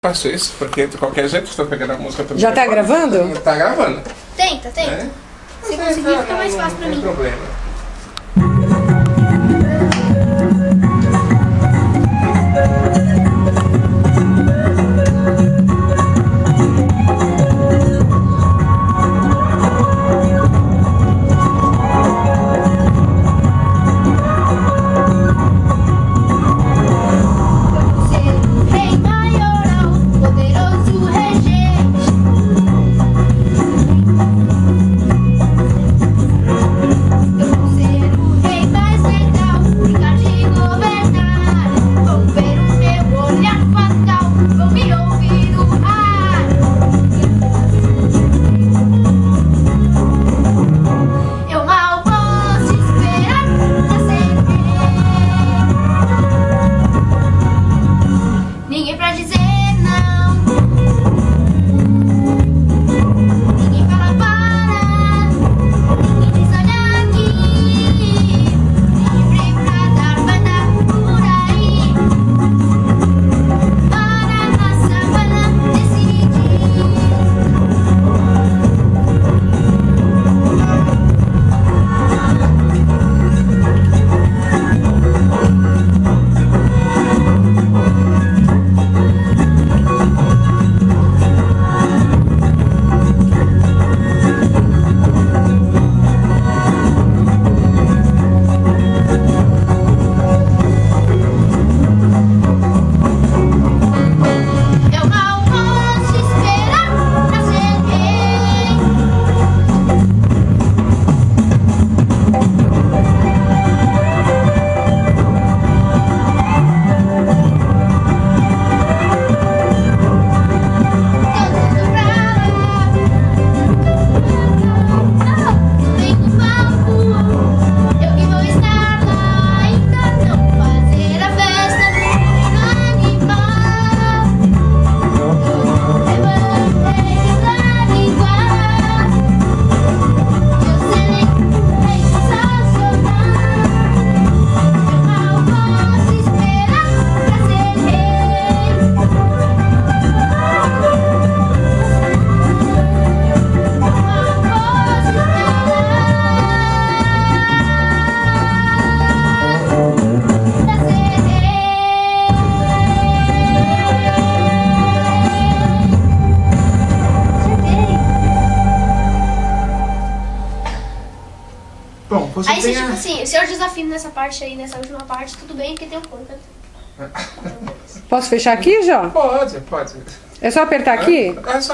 Faço isso, porque de qualquer jeito estou pegando a música pelo Já tá telefone. gravando? Tá gravando. Tenta. É? Se conseguir, fica mais fácil pra não mim. tem problema. Rei maioral, poderoso regente. Eu vou ser o rei mais legal, brincar de governar. Vão ver o meu olhar fatal, vão me ouvir no ar. Eu mal posso esperar pra ser rei. Ninguém pra dizer não. Ninguém fala para. Ninguém diz olha aqui. Livre pra dar banda por aí. Para na savana decidir. Eu mal posso esperar pra ser rei. Todos pra lá. Vem no palco, eu que vou estar lá. Então não fazer a festa no animal. Levantei pra igual. Eu serei um rei sensacional. Eu mal posso esperar pra ser rei. Eu mal posso esperar pra ser Bom, você Aí você, tem tipo a... assim, o senhor desafina nessa parte aí, nessa última parte, tudo bem, porque tem um ponto. Posso fechar aqui, Jó? Pode. É só apertar aqui? É só